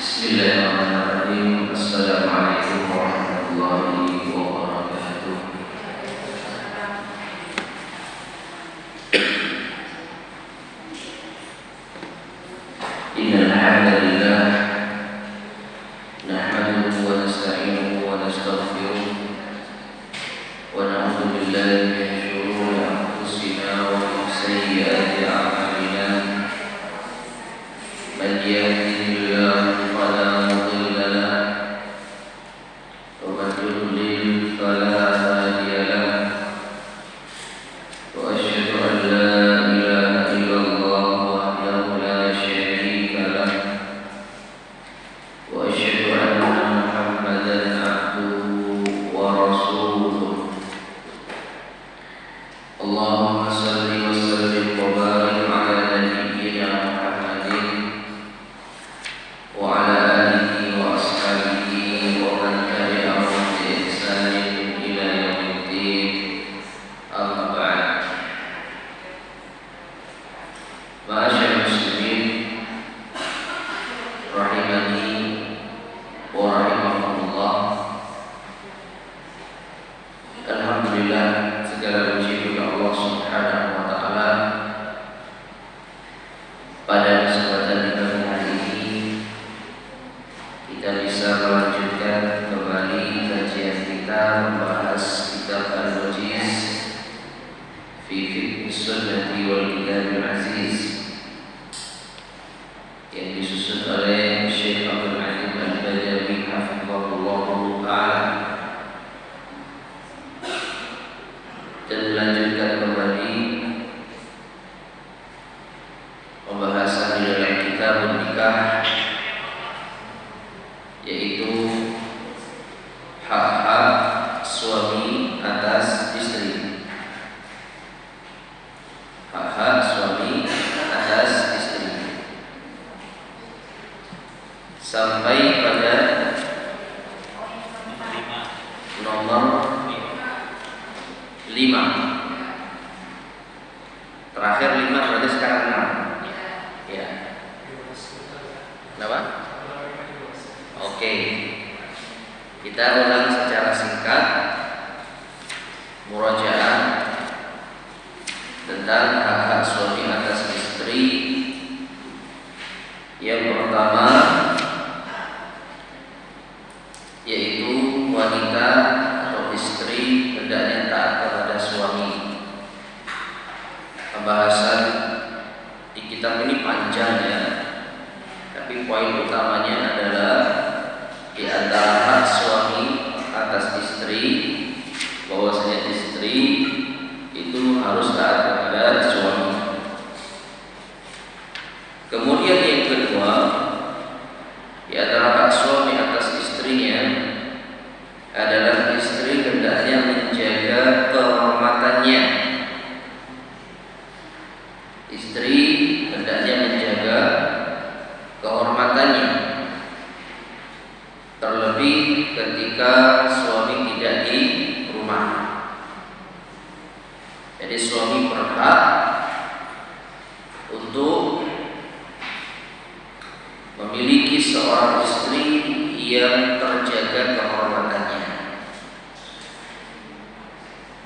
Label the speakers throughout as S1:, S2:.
S1: Bismillahirrahmanirrahim. Assalamualaikum warahmatullahi wabarakatuh. Innal hamdalillah nahmaduhu wa nasta'inuhu wa nastaghfiruh wa na'udzu billahi min shururi anfusina wa min sayyiati a'malina. Man yahdihillahu fala mudilla lahu wa man yudlil fala hadiya lahu. Wa asyhadu an la ilaha illallah wahdahu la syarika lahu wa asyhadu anna Muhammadan abduhu wa rasuluh. Allahumma salli wa sallim wa barik ala nabiyyina Muhammadin wa ala alihi wa ashabihi wa man tabi'ahum bi ihsanin ila yaumiddin. Amma ba'd. Ma'asyiral muslimin rahimani wa rahimakumullah. Alhamdulillah, segala puji bagi Allah Subhanahu wa taala. Pada kesempatan di pagi hari ini kita bisa melanjutkan kembali kajian kita membahas kitab Al-Wajiz fi Fiqh Sunnati wal Kitabil Aziz yang disusun oleh Syekh Abdul Alim Al-Badawi hafizahullah ta'ala, dan melanjutkan kembali pembahasan di dalam kitab nikah, yaitu hak-hak suami atas istri. Hak-hak suami atas istri sampai pada nomor 5. Terakhir 5, berarti sekarang 6. Ya. Kenapa? Oke. Kita ulang secara singkat murajaah tentang hak-hak suami atas istri. Yang pertama yaitu wanita atau istri hendaknya taat kepada suami. Pembahasan di kitab ini panjang ya, tapi poin utamanya adalah di antara hak suami atas istri, bahwasanya istri itu harus taat kepada suami. Kemudian yang kedua, di antara hak suami atas istrinya adalah istri hendaknya menjaga kehormatannya. Istri hendaknya menjaga kehormatannya, terlebih ketika suami tidak di rumah. Jadi suami berhak untuk memiliki seorang istri yang terjaga kehormatannya.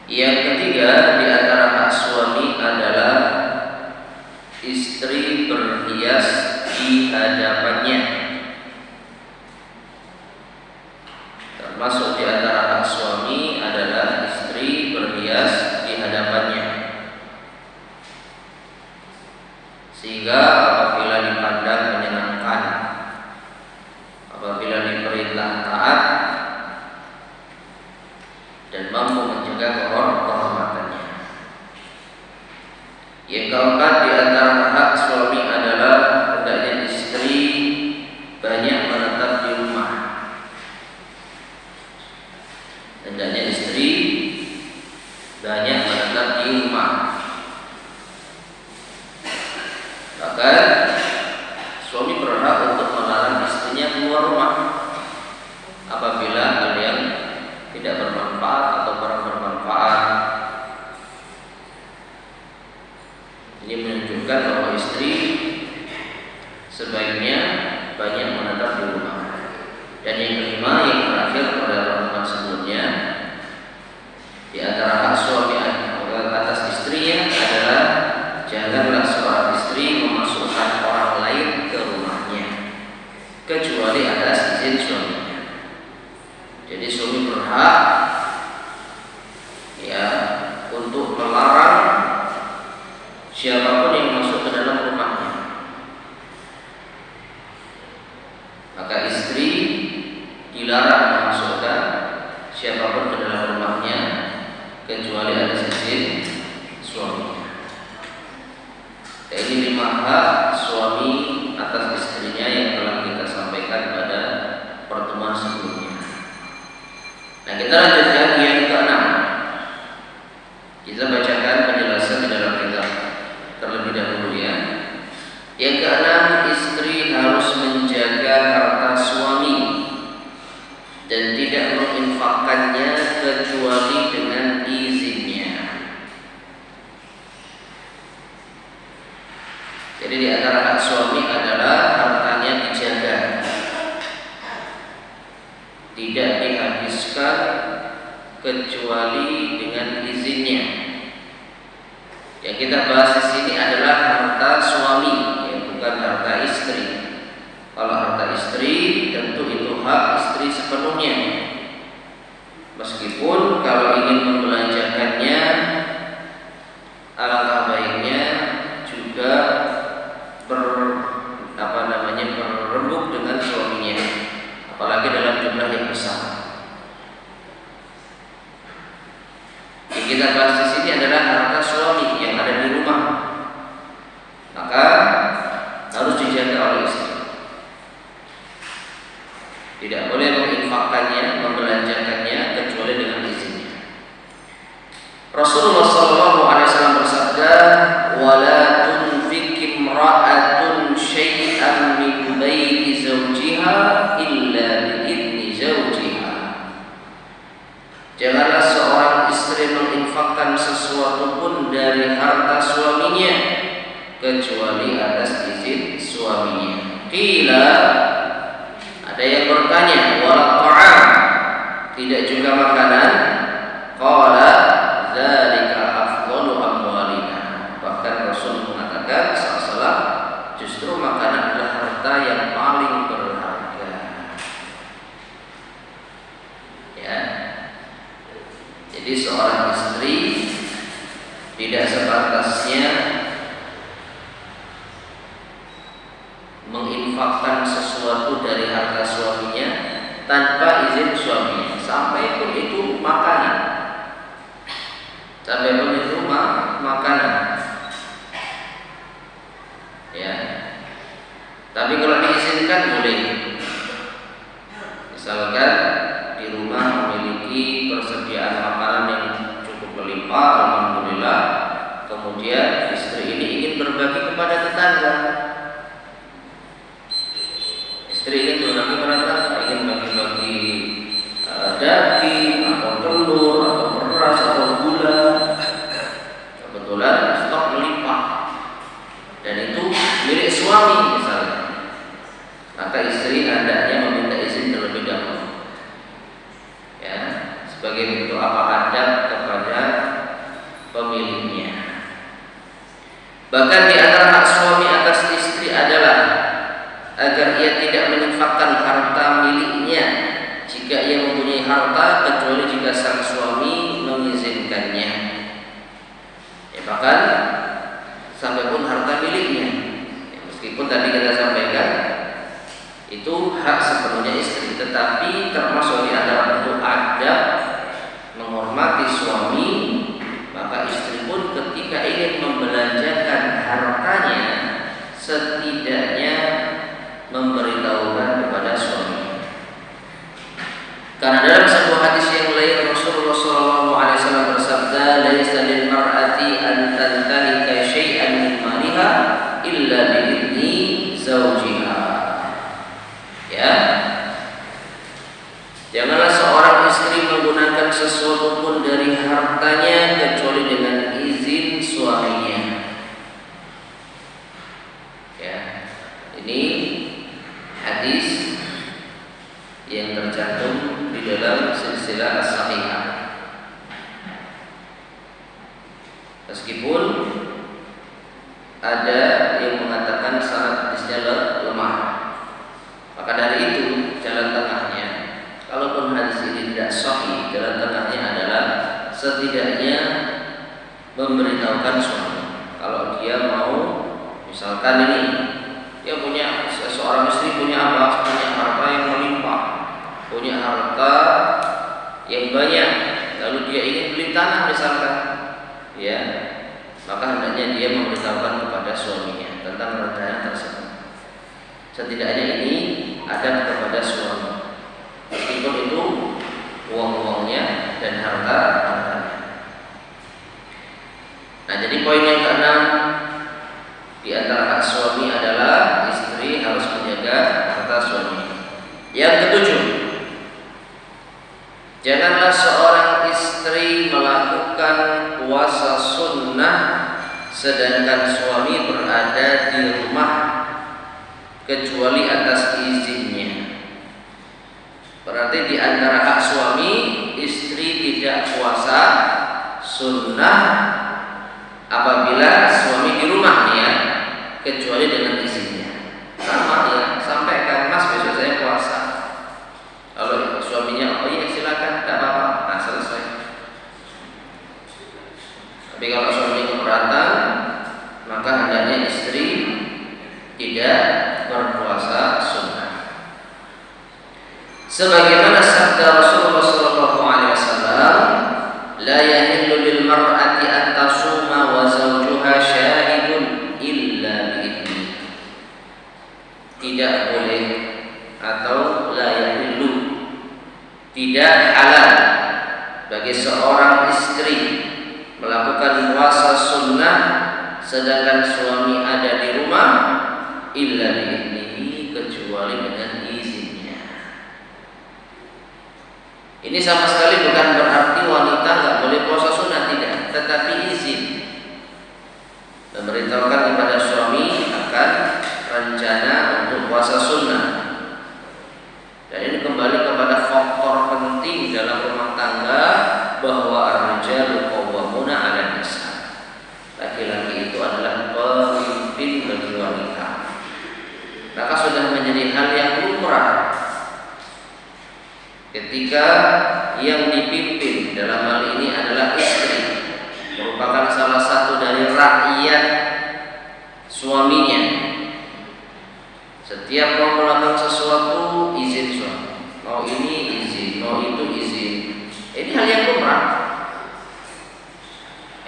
S1: Yang ketiga di antara hak suami adalah istri berhias di hadapannya. Termasuk di antara hak suami adalah istri berhias di hadapannya, sehingga apabila dipandang menyenangkan, apabila diperintah taat dan mampu menjaga kehormatannya. Yang keempat di antara hak suami adalah hendaknya istri banyak menetap di rumah. Dan yang kelima, yang terakhir pada pertemuan sebelumnya, di antara hak suami atas istrinya adalah janganlah seorang istri memasukkan orang lain ke rumahnya kecuali atas izin suaminya. Jadi suami berhak untuk melarang siapapun yang masuk ke dalam rumahnya. Maka istri dilarang memasukkan siapapun ke dalam rumahnya kecuali atas izin suaminya. Dan ini 5 hak suami atas istrinya yang telah kita sampaikan pada pertemuan sebelumnya. Nah, kita lanjutkan yang ke-6. Kita bacakan penjelasan di dalam kitab terlebih dahulu ya. Yang ke-6, istri harus menjaga harta suami dan tidak menginfakkannya kecuali dengan izinnya. Jadi di antara hak suami adalah hartanya dijaga, tidak dihabiskan kecuali dengan izinnya. Yang kita bahas di sini adalah harta suami, bukan harta istri. Kalau harta istri tentu itu hak istri sepenuhnya. Meskipun kalau ingin membelanjakannya, alangkah baiknya juga berembuk dengan suaminya, apalagi dalam jumlah yang besar. Yang kita bahas di sini adalah harta suami yang ada di rumah, maka harus dijaga oleh istri. Tidak boleh menginfakkannya, membelanjakannya kecuali dengan izinnya. Rasulullah SAW bersabda, "Wala tunfik imra'atun syai'an min baiti zawjiha illa bi'izni zawjiha." Janganlah seorang istri menginfakkan sesuatu pun dari harta suaminya kecuali atas izin suaminya. Qila, ada yang bertanya, wala ta'am, tidak juga makanan? Qala dzalika afdalu amwalina. Bahkan Rasul mengatakan sallallahu justru makanan adalah harta yang paling berharga. Ya. Jadi seorang istri tidak sepantasnya menginfakkan sesuatu dari harta suaminya tanpa izin suaminya, sampai pun itu makanan, makanan. Ya. Tapi kalau diizinkan boleh. Misalkan di rumah memiliki persediaan makanan yang cukup melimpah, alhamdulillah. Kemudian istri ini ingin berbagi kepada tetangga. Istri ingin berbagi kepada tetangga, ingin bagi-bagi daging atau telur atau beras atau gula. Kebetulan stok melimpah dan itu milik suami misalnya. Maka istri hendaknya meminta izin terlebih dahulu. Ya, sebagai bentuk adab kepada pemiliknya. Bahkan di antara hak suami atas istri adalah agar ia tidak menginfakkan harta miliknya jika ia mempunyai harta kecuali jika sang suami mengizinkannya. Ya, bahkan sampai pun harta miliknya. Ya, meskipun tadi kita sampaikan itu hak sepenuhnya istri, tetapi termasuk di antara bentuk adab menghormati suami, maka istri pun ketika ingin membelanjakan hartanya setidaknya memberitahukan kepada suami. Karena dalam sebuah hadis yang lain Rasulullah SAW bersabda, "Laisa lil mar'ati an tantalika syai'an min maliha illa bi idzni zawjiha." Ya. Janganlah seorang istri menggunakan sesuatu pun dari hartanya kecuali dengan izin suaminya. Ya. Ini hadis yang tercantum di dalam silsilah as-sahihah. Meskipun ada yang mengatakan sanad hadisnya lemah, maka dari itu jalan tengahnya, kalaupun hadis ini tidak sahih, jalan tengahnya adalah setidaknya memberitahukan suami kalau dia mau, misalkan ini dia punya seorang istri punya apa? Punya harta yang melimpah, punya harta yang banyak, lalu dia ingin beli tanah misalkan, ya, maka hendaknya dia memberitahukan kepada suaminya tentang rencana tersebut. Setidaknya ini ada kepada suami, meskipun itu uang-uangnya dan harta-hartanya. Nah, jadi poin yang keenam di antara hak suami adalah istri harus menjaga harta suami. Yang ketujuh, janganlah seorang istri melakukan puasa sunnah sedangkan suami berada di rumah kecuali atas izinnya. Berarti di antara hak suami, istri tidak puasa sunnah apabila suami di rumah ya, kecuali dengan izinnya. Sama ya, sampaikan, Mas besok saya puasa. Kalau suaminya, oh iya silakan, tidak apa-apa, nah selesai. Tapi kalau suami keberatan, maka hendaknya istri tidak berpuasa sunnah. Sebagaimana sabda Rasulullah SAW, la yahillu lil mar'ati an tasuma wa zawjuha syahidun illa bi'izni. Tidak boleh atau la yahillu, tidak halal bagi seorang istri melakukan puasa sunnah sedangkan suami ada di rumah illa bi'iznihi, kecuali dengan izinnya. Ini sama sekali bukan berarti wanita nggak boleh puasa sunnah, tidak, tetapi izin memberitahukan kepada suami akan rencana untuk puasa sunnah. Dan ini kembali kepada faktor penting dalam rumah tangga, bahwa ar-rijalu qawwamuna 'alan nisa. Laki-laki itu adalah pemimpin bagi wanita. Maka sudah menjadi hal yang lumrah ketika yang dipimpin dalam hal ini adalah istri, merupakan salah satu dari rakyat suaminya. Setiap mau melakukan sesuatu izin suami, mau ini izin, mau itu izin. Ini hal yang lumrah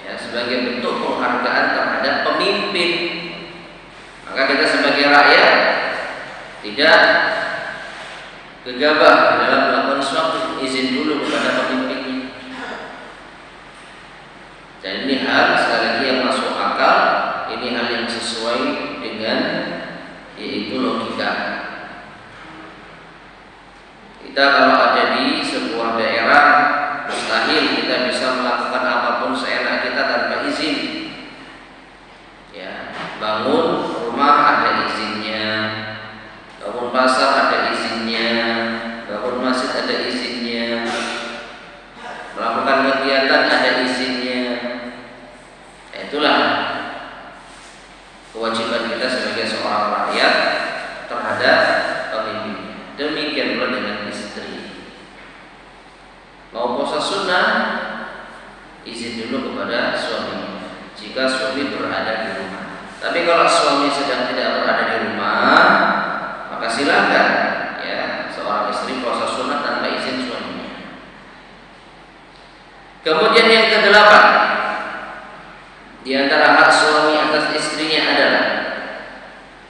S1: ya, sebagai bentuk penghargaan terhadap pemimpin. Maka kita sebagai rakyat tidak gegabah dalam melakukan sesuatu, izin dulu kepada pemimpinnya. Dan ini hal sekali lagi yang masuk akal, ini hal yang sesuai dengan yaitu logika. Kita kalau ada di sebuah daerah, mustahil kita bisa melakukan apapun seenak kita tanpa izin. Ya, bangun rumah ada izinnya, bangun pasar ada izinnya, bangun masjid ada izinnya, melakukan kegiatan ada izinnya. Itulah kewajiban kita sebagai seorang rakyat terhadap pemimpinnya. Demikian pula dengan istri. Mau puasa sunnah, izin dulu kepada suami jika suami berada di rumah. Tapi kalau suami sedang tidak berada di rumah, maka silakan ya seorang istri puasa sunnah tanpa izin suaminya. Kemudian yang kedelapan, di antara hak suami atas istrinya adalah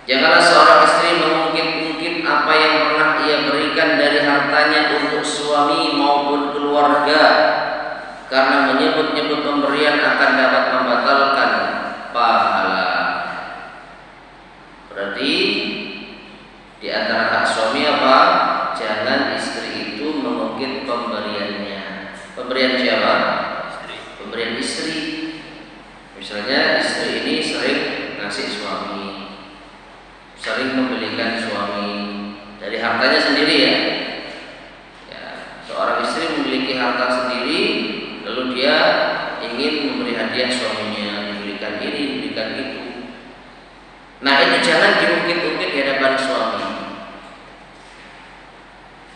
S1: janganlah seorang istri mengungkit-ungkit apa yang pernah ia berikan dari hartanya untuk suami maupun keluarga, karena menyebut-nyebut pemberian akan dapat membatalkan pahala. Berarti di antara hak suami apa? Jangan istri itu mengungkit pemberiannya. Pemberian siapa? Pemberian istri. Misalnya istri ini sering ngasih suami, sering membelikan suami dari hartanya sendiri ya. harta sendiri, lalu dia ingin memberi hadiah suaminya, diberikan ini, diberikan itu. Nah, ini jangan diungkit-ungkit di hadapan suami.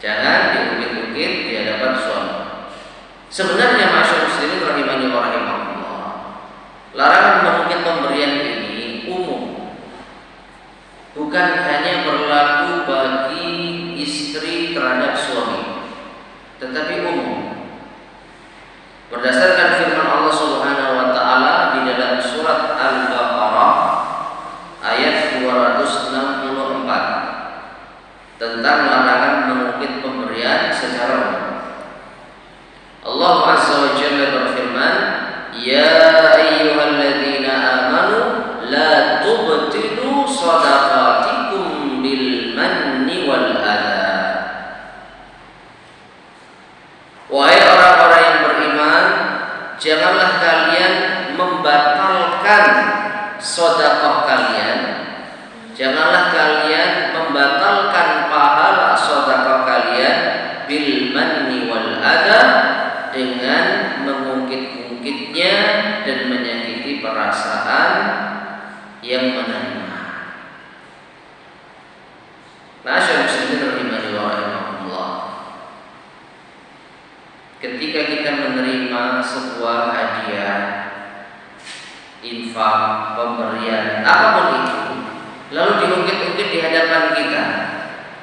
S1: Jangan diungkit-ungkit di hadapan suami. Sebenarnya masyarakat muslimin rahimani wa rahimakumullah, larangan mengungkit pemberian ini umum, bukan hanya berlaku bagi istri terhadap suami, tetapi umum. Berdasarkan firman Allah Subhanahu wa taala di dalam surat Al-Baqarah ayat 264 tentang larangan mengungkit pemberian secara umum. Allah Azza wa Jalla berfirman, "Ya ayyuhalladzina amanu la tubtilu shadaqatikum bil manni wal adha." Wahai orang-orang yang beriman, janganlah kalian membatalkan sedekah kalian. Janganlah kalian membatalkan pahala sedekah kalian bil manni wal adha, dengan mengungkit-ungkitnya dan menyakiti perasaan yang menerima. Masyaallah muslimin rahimani wa rahimakumullah. Ketika kita menerima sebuah hadiah, infak, pemberian, apapun itu, lalu diungkit-ungkit di hadapan kita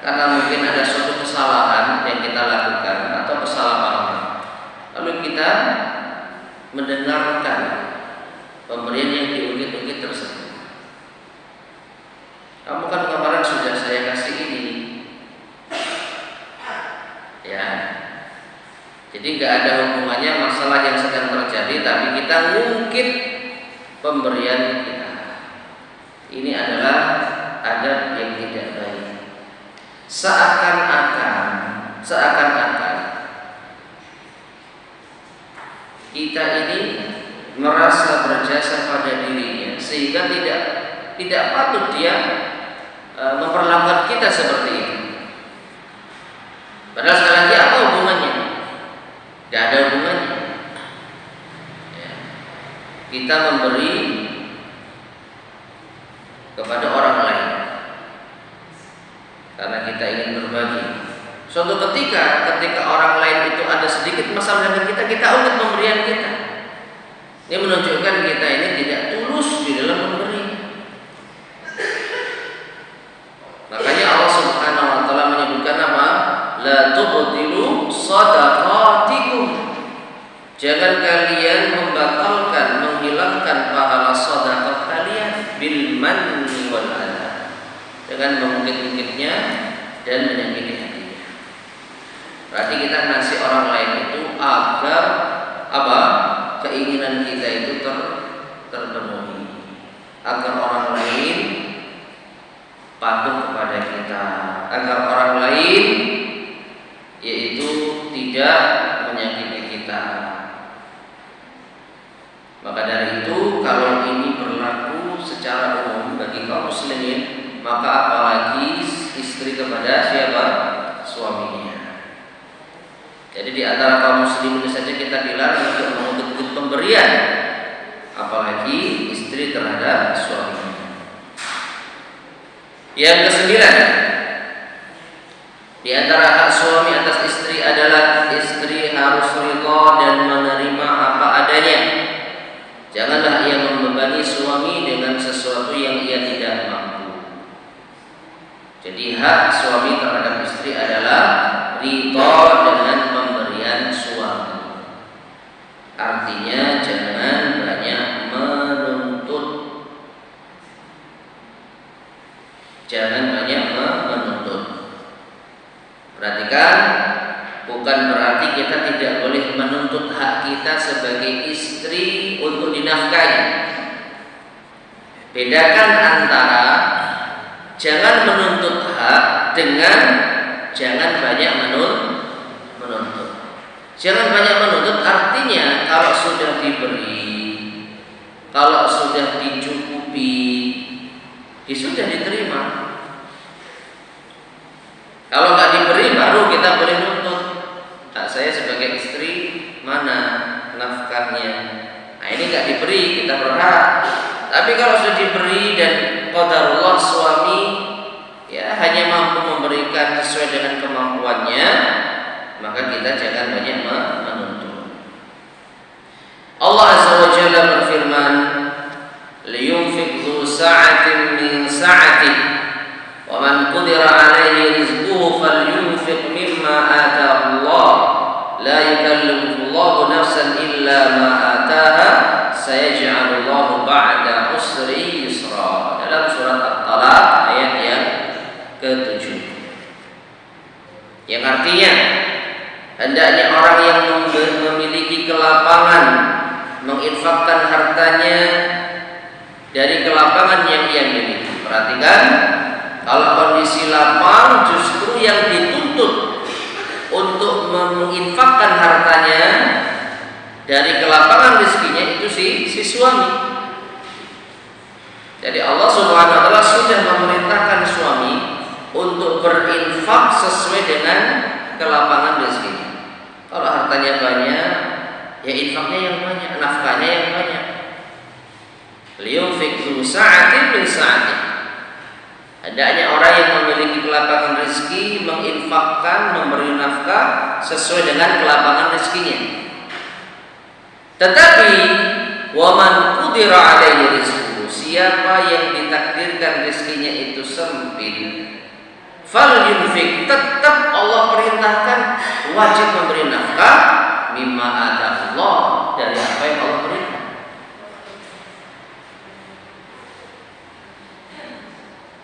S1: karena mungkin ada suatu kesalahan yang kita lakukan atau kesalahpahaman, lalu kita mendengarkan pemberian yang diungkit-ungkit tersebut. Kamu kan kemarin sudah saya kasih ini, ya. Jadi nggak ada hubungannya masalah yang sedang terjadi, tapi kita ngungkit pemberian kita. Ini adalah adab yang tidak baik. Seakan-akan kita ini merasa berjasa pada dirinya, sehingga tidak patut dia memperlakukan kita seperti itu. Padahal sekali lagi apa hubungannya? Tidak ada hubungannya. Ya. Kita memberi kepada orang lain karena kita ingin berbagi. Suatu ketika orang lain itu ada sedikit masalah dengan kita ungkit pemberian kita. Ini menunjukkan kita ini tidak tulus di dalam memberi. Makanya Allah Subhanahu wa taala menyebutkan apa? La tubtilu shadaqatikum. Jangan kalian membatalkan, menghilangkan pahala sedekah kalian bil manni wal adha, dengan mengungkit-ungkitnya dan menyakiti hati. Berarti kita ngasih orang lain itu agar apa? Keinginan kita itu terpenuhi, agar orang lain patuh kepada kita, agar orang lain yaitu tidak menyakiti kita. Maka dari itu, kalau ini berlaku secara umum bagi kaum muslimin, maka apalagi istri kepada siapa? Suaminya. Jadi di antara kaum muslimin saja kita dilarang untuk mengungkit pemberian, apalagi istri terhadap suaminya. Yang kesembilan, di antara hak suami atas istri adalah istri harus ridha dan menerima apa adanya. Janganlah ia membebani suami dengan sesuatu yang ia tidak mampu. Jadi hak suami terhadap istri adalah ridha dengan pemberian suami. Artinya jangan banyak menuntut. Jangan banyak menuntut. Perhatikan, bukan berarti kita tidak boleh menuntut hak kita sebagai istri untuk dinafkahi. Bedakan antara jangan menuntut hak dengan jangan banyak menuntut. Jangan banyak menuntut artinya kalau sudah diberi, kalau sudah dicukupi, ya sudah diterima. Kalau nggak diberi baru kita boleh nuntut. Nah, saya sebagai istri sesuai dengan kemampuannya, maka kita jangan banyak menuntut. Allah Azza wa Jalla berfirman, liyunfiq dzu sa'atin min sa'atihi wa man qudira 'alaihi rizquhu falyunfiq mimma ataahu Allah la yukallifu Allahu nafsan illa ma ataaha sayaj'alullahu ba'da usri yusra. Dalam surat At-Talaq ayat yang ke-7. Yang artinya hendaknya orang yang memiliki kelapangan menginfakkan hartanya dari kelapangan yang ia miliki. Perhatikan, kalau kondisi lapang justru yang dituntut untuk menginfakkan hartanya dari kelapangan rezekinya itu si suami. Jadi Allah Subhanahu wa taala sudah memerintahkan suami untuk berinfak sesuai dengan kelapangan rezekinya. Kalau hartanya banyak, ya infaknya yang banyak, nafkahnya yang banyak. Liyunfiq dzu sa'atin min sa'atihi. Hendaknya orang yang memiliki kelapangan rezeki menginfakkan, memberi nafkah sesuai dengan kelapangan rezekinya. Tetapi waman qudira 'alaihi rizquhu, siapa yang ditakdirkan rezekinya itu sempit, falyunfiq, tetap Allah perintahkan wajib memberi nafkah mimma ataahu, dari apa yang Allah berikan.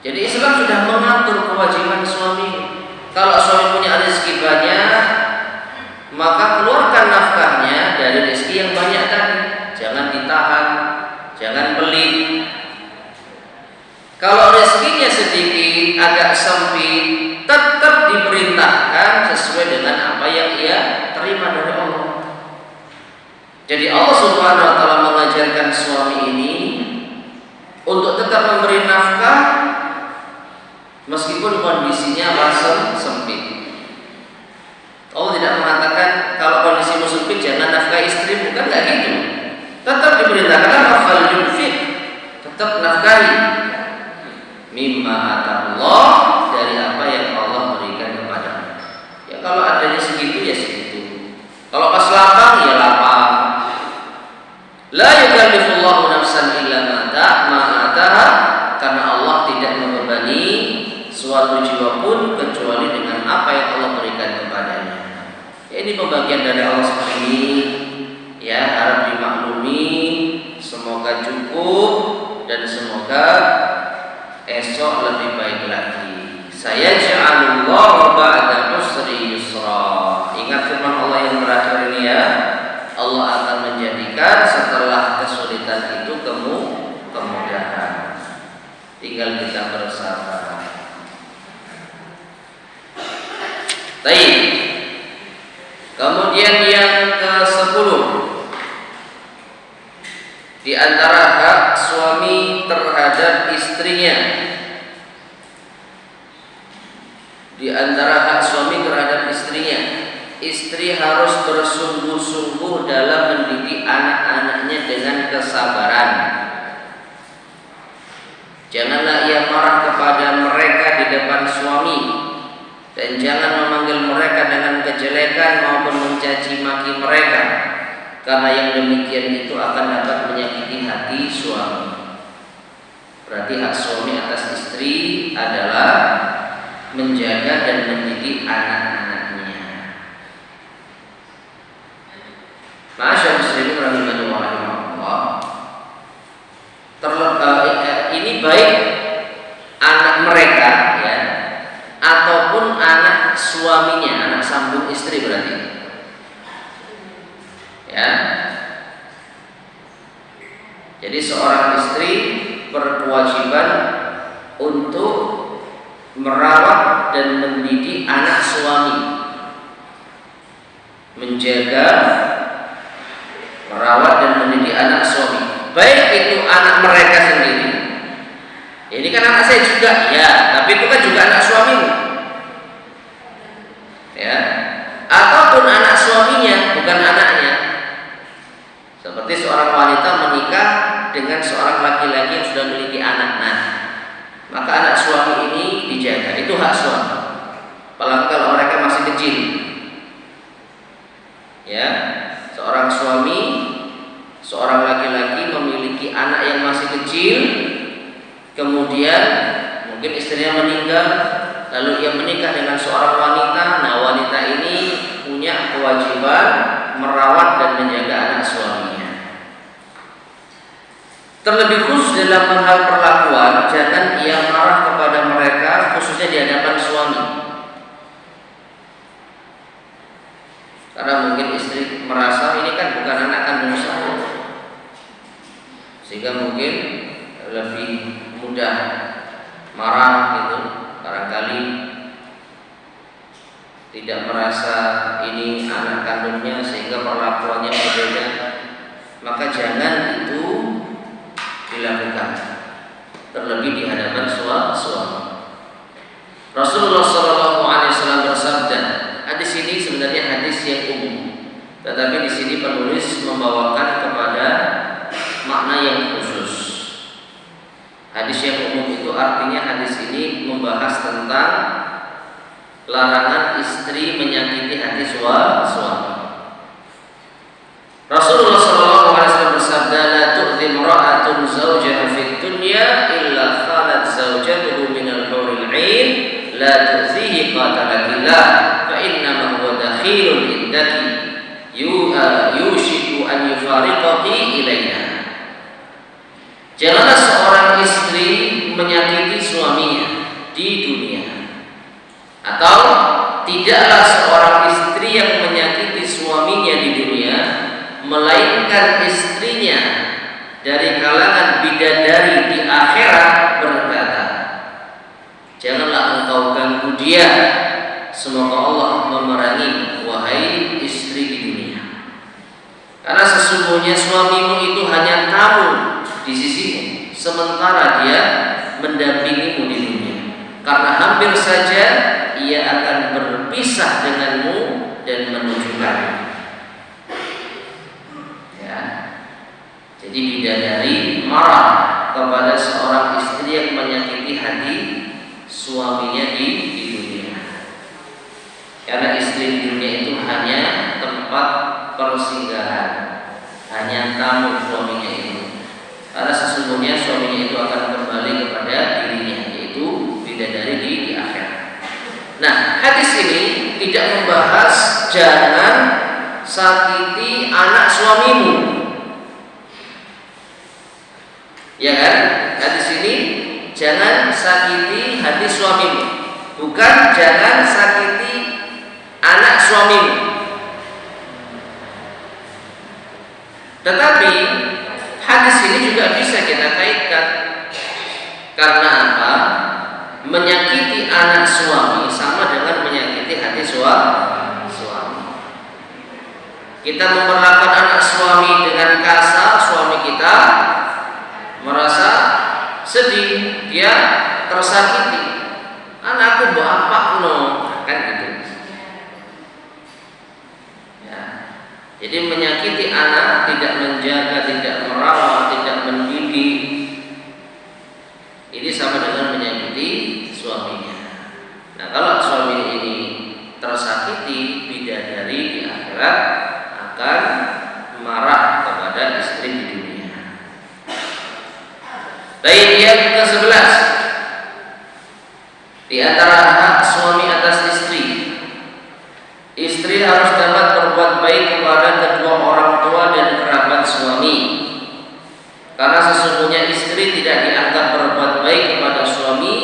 S1: Jadi Islam sudah mengatur kewajiban suami. Kalau suami punya rezeki banyak, maka keluarkan nafkahnya dari rezeki yang banyak tadi. Jangan ditahan, jangan pelit. Kalau rezekinya sedikit, agak sempit, tetap diperintahkan sesuai dengan apa yang ia terima dari Allah. Jadi Allah Subhanahu wa taala mengajarkan suami ini untuk tetap memberi nafkah meskipun kondisinya rasa sempit. Allah tidak mengatakan kalau kondisimu sempit jangan nafkah istrimu, kan enggak gitu. Tetap diperintahkan nafkah yunfiq, tetap nafkahi mimma ataallah, dari apa yang Allah berikan kepadanya. Ya kalau adanya segitu ya segitu. Kalau pas lapang ya lapang. La yukallifullahu nafsan illa ma ataha, karena Allah tidak membebani suatu jiwa pun kecuali dengan apa yang Allah berikan kepadanya. Ya, ini pembagian dari Allah seperti ini. Ya, harap dimaklumi. Semoga cukup dan semoga esok lebih baik lagi. Saya ja'alullahu ba'da usri yusra. Ingat firman Allah yang terakhir ini ya. Allah akan menjadikan setelah kesulitan itu kemudahan. Tinggal kita bersabar. Baik. Kemudian yang ke-10, di antara hak suami terhadap istrinya. Di antara hak suami terhadap istrinya, istri harus bersungguh-sungguh dalam mendidik anak-anaknya dengan kesabaran. Janganlah ia marah kepada mereka di depan suami, dan jangan memanggil mereka dengan kejelekan maupun mencaci maki mereka, karena yang demikian itu akan dapat menyakiti hati suami. Berarti hak suami atas istri adalah menjaga dan mendidik anak-anaknya. Ma'asyar muslimin rahimani wa rahimakumullah. Ini baik anak mereka ya, ataupun anak suaminya, anak sambung istri berarti. Ya. Jadi seorang istri berkewajiban untuk merawat dan mendidik anak suami, menjaga, merawat dan mendidik anak suami, baik itu anak mereka sendiri. Ini kan anak saya juga, ya, tapi itu kan juga anak suamimu, ya, ataupun anak suaminya, bukan anaknya. Seperti seorang wanita menikah dengan seorang laki-laki yang sudah memiliki anak, maka anak suami ini dijaga, itu hak suami. kecil. Ya, seorang suami, seorang laki-laki memiliki anak yang masih kecil, kemudian mungkin istrinya meninggal, lalu ia menikah dengan seorang wanita. Nah, wanita ini punya kewajiban merawat dan menjaga anak suaminya. Terlebih khusus dalam hal perlakuan, jangan ia marah kepada mereka, khususnya di hadapan suami. Karena mungkin istri merasa ini kan bukan anak kandung saya, sehingga mungkin lebih mudah marah gitu. Barangkali tidak merasa ini anak kandungnya sehingga perlakuannya berbeda. Maka jangan itu dilakukan, terlebih di hadapan suami. Rasulullah SAW bersabda, hadis ini sebenarnya hadis yang umum, tetapi di sini penulis membawakan kepada makna yang khusus. Hadis yang umum itu artinya hadis ini membahas tentang larangan istri menyakiti hati suami. Rasulullah SAW bersabda, la tu'dhi imra'atun zawjaha fid dunya illa khalat zawjatuhu minal huril 'ain la tu'dhihi qatalakillah fa innama huwa dakhilun indaki yushiku an yufariqaki ilaina. Janganlah seorang istri menyakiti suaminya di dunia, atau tidaklah seorang istri yang menyakiti suaminya di dunia, melainkan istrinya dari kalangan bidadari di akhirat berkata, janganlah engkau ganggu dia, semoga Allah memerangi wahai istri di dunia. Karena sesungguhnya suamimu itu hanya tamu di sisimu, sementara dia mendampingimu di dunia. Karena hampir saja ia akan berpisah denganmu dan menunjukkanmu. Ya. Jadi bidadari marah kepada seorang istri yang menyakiti hati suaminya di dunia. Karena istri di dunia itu hanya tempat persinggahan, hanya tamu suaminya itu. Karena sesungguhnya suaminya itu akan kembali kepada dirinya, yaitu bidadari di akhirat. Nah, hadis ini tidak membahas jangan sakiti anak suamimu, ya kan? Hadis ini jangan sakiti hati suamimu, bukan jangan sakiti anak suamimu. Tetapi hadis ini juga bisa kita kaitkan. Karena apa? Menyakiti anak suami sama dengan menyakiti hati suami. Kita memperlakukan anak suami dengan kasar, suami kita merasa sedih, dia tersakiti. Anakku mbok apa no, kan gitu. Ya. Jadi menyakiti anak, tidak menjaga, tidak merawat, tidak mendidik, ini sama dengan menyakiti suaminya. Nah, kalau suami ini tersakiti, bidadari di akhirat akan marah kepada istri di dunia. Baik, yang ke-11 di antara hak suami atas istri, istri harus dapat berbuat baik kepada kedua orang tua dan kerabat suami. Karena sesungguhnya istri tidak dianggap berbuat baik kepada suami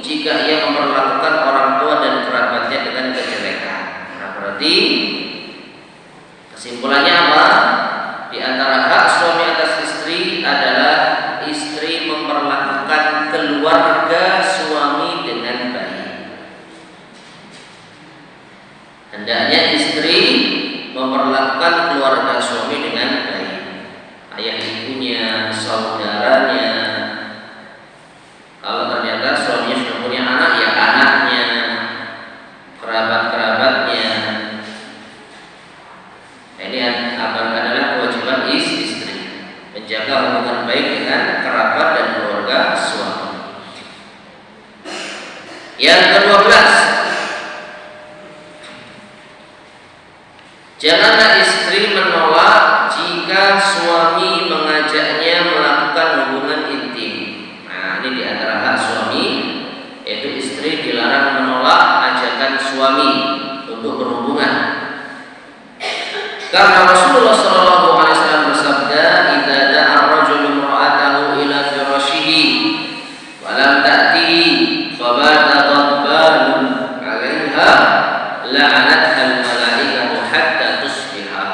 S1: jika ia memperlakukan orang tua dan kerabatnya dengan kejelekan. Nah, berarti kesimpulannya apa? Di antara hak suami atas istri adalah istri memperlakukan keluarga suami dengan baik. Hendaknya istri memperlakukan keluarga suami dengan baik. Ayah ibunya, saudaranya. Kalau ternyata suaminya sudah punya anak, ya anaknya, kerabat-kerabatnya. Ini adalah kewajiban istri, menjaga hubungan baik dengan kerabat dan keluarga suami. Yang ke-12, Janganlah istri menolak jika suami mengajaknya melakukan hubungan intim. Nah, ini di antara hak suami, yaitu istri dilarang menolak ajakan suami untuk berhubungan. Karena Rasulullah SAW bersabda, "Idza da'a ar-rajulu imra'atahu ila firashihi wa lam ta'tihi fabata ghadbanun 'alaiha la'anatha al-malaikatu hatta tusbiha."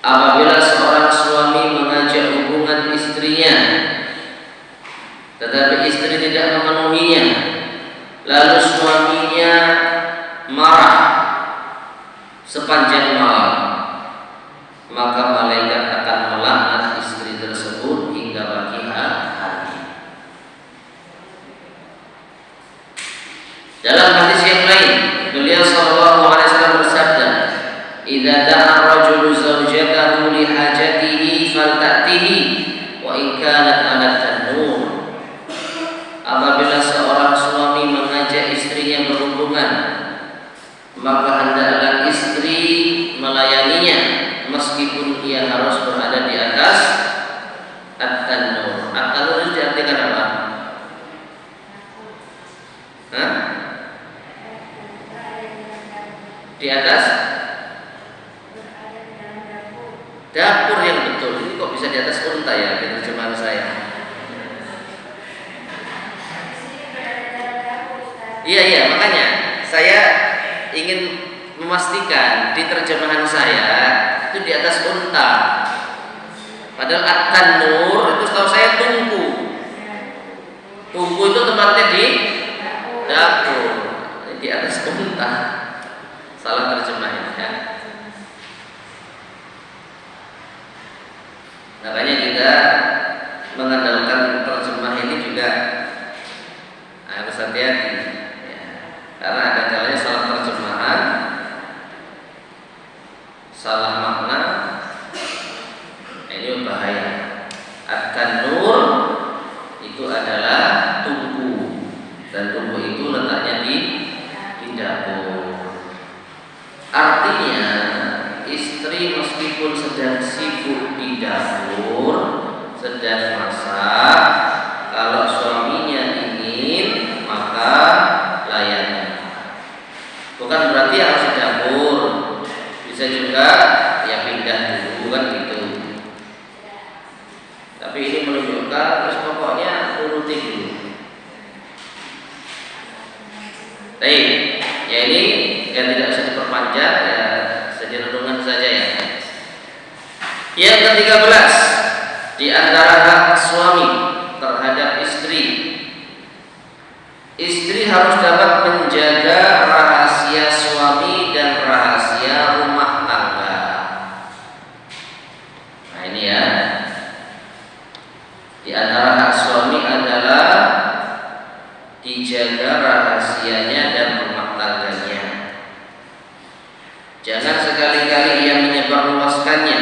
S1: Apabila seorang suami mengajak hubungan istrinya tetapi istri tidak memenuhinya, lalu suaminya marah sepanjang malam, maka malaikat akan melaknat istri tersebut hingga pagi hari. Dalam hadis yang lain, beliau sallallahu alaihi wasallam bersabda, "Idza da'a ar-rajulu zawjatahu li hajatihi falta'tihi wa in kanat 'ala tanur." Apabila seorang suami mengajak istrinya berhubungan, maka hendaklah istri melayaninya meskipun ia harus berada di atas at-tanur. At-tanur itu diartikan apa? Hah? Di atas dapur yang betul. Ini kok bisa di atas unta ya? Di terjemahan saya. Iya, makanya saya ingin memastikan di terjemahan saya itu di atas unta. Padahal at-tanur itu setahu saya tungku. Tungku itu tempatnya di dapur. Di atas unta. Salah terjemahan ya. Makanya kita mengandalkan terjemah ini juga harus hati-hati. Karena ada kalanya salah terjemahan, salah makna, ini bahaya. At-tanur itu adalah tungku, dan tungku itu letaknya di dapur. Artinya istri meskipun sedang sibuk di dapur, sedang masak, kalau suaminya ingin maka layani. Bukan berarti harus di dapur, bisa juga ya pindah dulu kan gitu. Tapi ini menunjukkan terus pokoknya urutin dulu. Baik, ya ini yang tidak bisa diperpanjang ya saja renungan saja ya. Yang ke-13 di antara hak suami terhadap istri. Istri harus dapat menjaga rahasia suami dan rahasia rumah tangga. Nah ini ya, di antara hak suami adalah dijaga rahasianya dan rumah tangganya. Jangan sekali-kali ia menyebarluaskannya.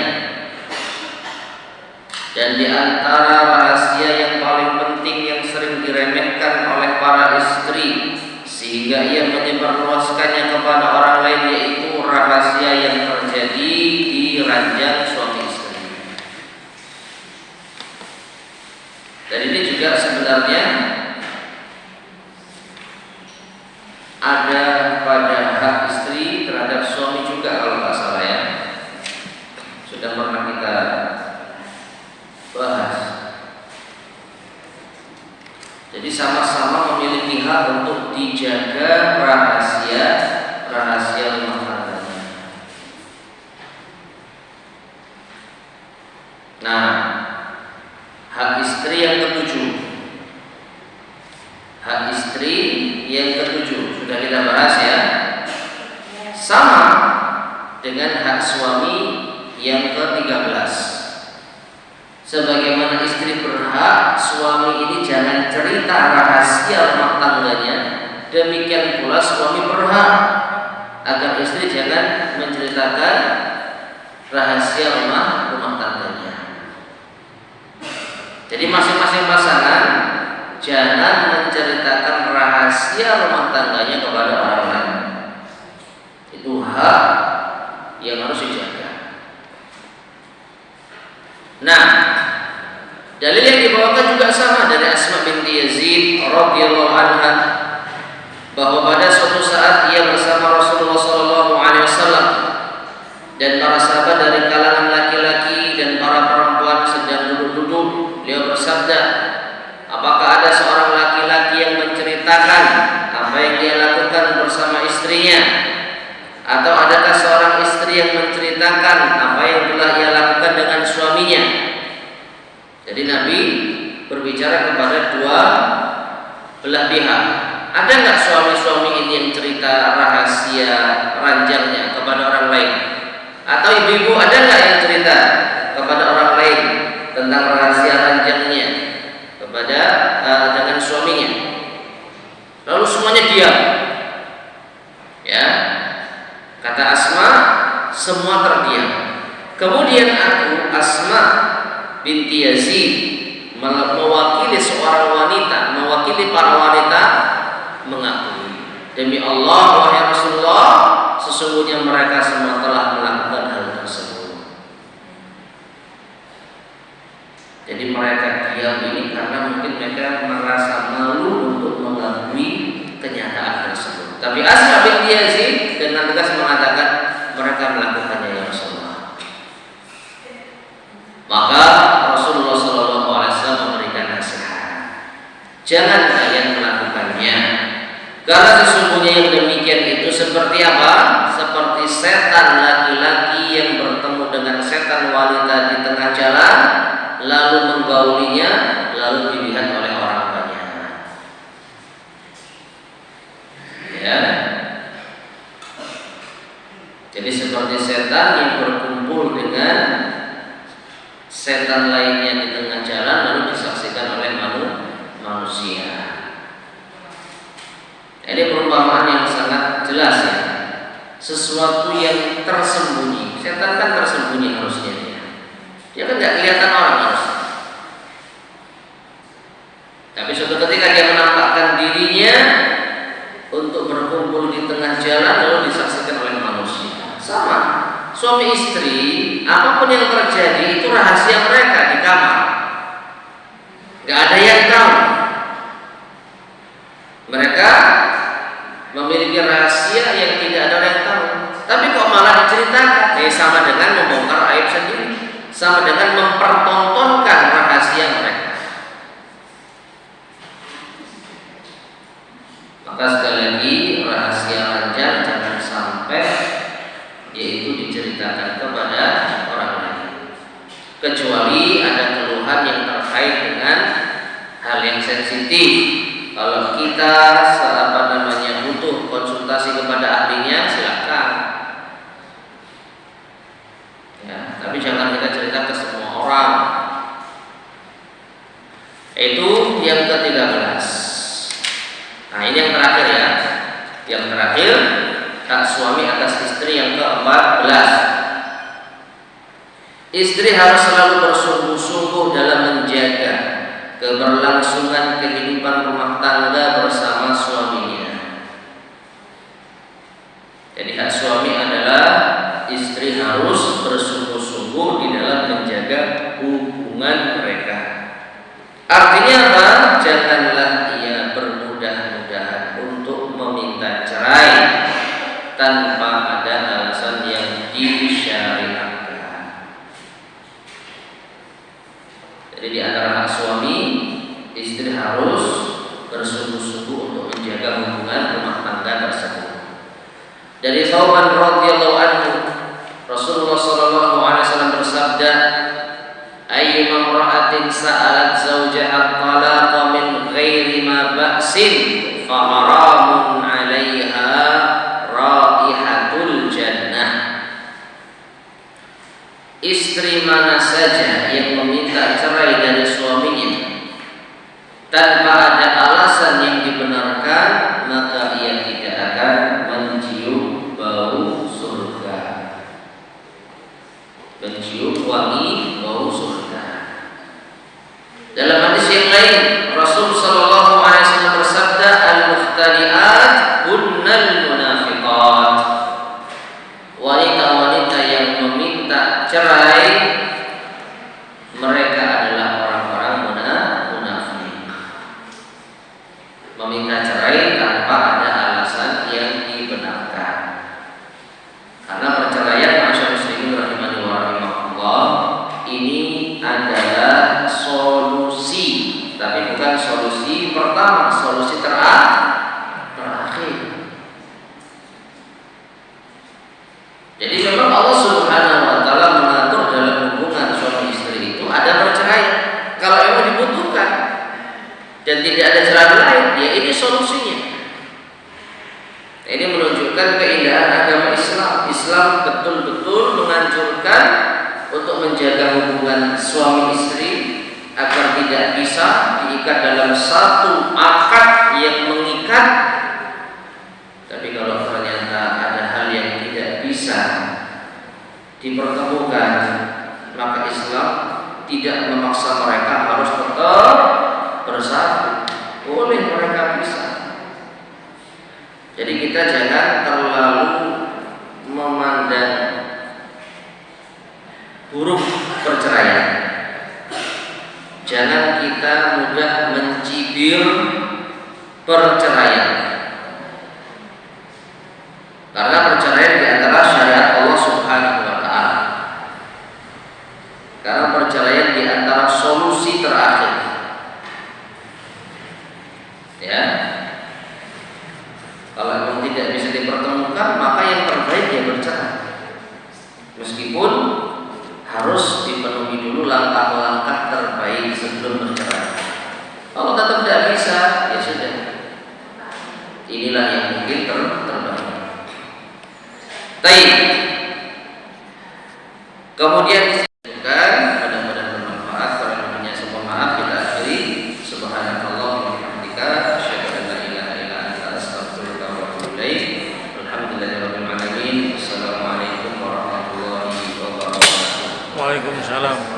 S1: Dan di antara rahasia yang paling penting yang sering diremehkan oleh para istri sehingga ia menyebarluaskannya kepada orang lain, yaitu rahasia yang terjadi di ranjang suami istri. Dan ini juga sebenarnya ada pada hak istri terhadap suami juga, kalau nggak salah ya. Sudah pernah kita bahas. Jadi sama-sama memiliki hak untuk dijaga rahasia rumah tangganya. Nah, hak istri yang ketujuh. Hak istri yang ketujuh sudah kita bahas ya. Sama dengan hak suami yang ke-13. Sebagaimana istri berhak suami ini jangan cerita rahasia rumah tangganya, demikian pula suami berhak agar istri jangan menceritakan rahasia rumah tangganya. Jadi masing-masing pasangan jangan menceritakan rahasia rumah tangganya kepada orang lain. Itu hak usaha yang harus dijaga. Nah, dalil yang dibawakan juga sama dari Asma binti Yazid radhiyallahu anha, bahwa pada suatu saat ia bersama Rasulullah SAW dan para sahabat dari kalangan laki-laki dan para perempuan sedang duduk-duduk. Beliau bersabda, apakah ada seorang laki-laki yang menceritakan apa yang dia lakukan bersama istrinya, atau adakah seorang istri yang menceritakan apa yang telah ia lakukan dengan suaminya? Jadi Nabi berbicara kepada dua belah pihak. Ada nggak suami-suami ini yang cerita rahasia ranjangnya kepada orang lain? Atau ibu-ibu ada nggak yang cerita kepada orang lain tentang rahasia ranjangnya kepada dengan suaminya? Lalu semuanya diam. Ya, kata Asma, semua terdiam. Kemudian aku, Asma binti Yazid, mewakili seorang wanita, mewakili para wanita, mengakui, demi Allah wahai Rasulullah, sesungguhnya mereka semua telah melakukan hal tersebut. Jadi mereka diam ini karena mungkin mereka merasa malu untuk mengakui kenyataan tersebut. Tapi Asma binti Yazid dengan tegas mengatakan mereka melakukannya ya Rasulullah. Maka Rasulullah SAW memberikan nasihat, jangan kalian melakukannya, karena sesungguhnya yang demikian itu seperti apa? Seperti setan laki-laki yang bertemu dengan setan wanita di tengah jalan, lalu menggaulinya, lalu dilihat oleh orang banyak. Ya. Jadi seperti setan yang berkumpul dengan setan lainnya di tengah jalan, lalu disaksikan oleh manusia. Ini perumpamaan yang sangat jelas ya. Sesuatu yang tersembunyi. Setan kan tersembunyi harusnya dia. Dia kan nggak kelihatan orang harusnya. Tapi suatu ketika dia menampakkan dirinya untuk berkumpul di tengah jalan, lalu disaksikan oleh manusia. Sama, suami istri, apapun yang terjadi itu rahasia mereka di kamar. Nggak ada yang tahu. Mereka memiliki rahasia yang tidak ada yang tahu. Tapi kok malah diceritakan? Sama dengan membongkar aib sendiri, sama dengan mempertontonkan rahasia mereka. Maka sekali lagi, rahasia ranjang jangan sampai yaitu diceritakan kepada orang lain, kecuali ada keluhan yang terkait dengan hal yang sensitif. Kalau kita butuh konsultasi kepada ahlinya, silakan. Ya, tapi jangan kita cerita ke semua orang. Itu yang ke-13. Nah, ini yang terakhir ya. Yang terakhir, hak suami atas istri yang ke-14. Istri harus selalu bersungguh-sungguh dalam menjaga keberlangsungan kehidupan rumah tangga bersama suaminya. Jadi hak suami adalah istri harus bersungguh-sungguh di dalam menjaga hubungan mereka. Artinya apa? Janganlah ia bermudah-mudahan untuk meminta cerai tanpa ada alasan yang disyariatkan. Jadi di antara hak suami, istri harus bersungguh-sungguh untuk menjaga hubungan rumah tangga tersebut. Dari Thawban radhiyallahu anhu, Rasulullah SAW bersabda, ayyuma imra'atin sa'alat zawjaha talaqa min ghairi ma ba'sin fa haramun 'alaiha raihatul jannah. Istri mana saja yang meminta cerai dari suaminya tanpa ada alasan yang dibenarkan, maka ia tidak akan mencium bau surga, mencium wangi bau surga. Dalam hadis yang lain, Rasul sallallahu alaihi wasallam bersabda, al-mukhtali'at hunnal munafiqat. tidak ada jalan lain, ya ini solusinya. Ini menunjukkan keindahan agama Islam. Islam betul-betul menganjurkan untuk menjaga hubungan suami istri agar tidak bisa diikat dalam satu akad yang mengikat. Tapi kalau ternyata ada hal yang tidak bisa dipertemukan, maka Islam tidak memaksa mereka harus tetap bersatu. Boleh mereka bisa. Jadi kita jangan terlalu memandang buruk perceraian. Jangan kita mudah mencibir perceraian. Karena perceraian di antara syariat Allah Subhanahu wa taala. Karena perceraian di antara solusi terakhir. Ya. Kalau memang tidak bisa dipertemukan, maka yang terbaik ya bercerai. Meskipun harus dipenuhi dulu langkah-langkah terbaik sebelum bercerai. Kalau tetap tidak bisa, ya sudah. Inilah yang mungkin terbaik. Baik. Kemudian disebutkan, mudah-mudahan bermanfaat. Kalau namanya semua maaf kita akhiri. Subhanallah wa bihamdika, asyhadu an la ilaha illa anta, astaghfiruka wa atubu ilaik. Alhamdulillahirabbil alamin. Wassalamualaikum warahmatullahi wabarakatuh.
S2: Waalaikumsalam.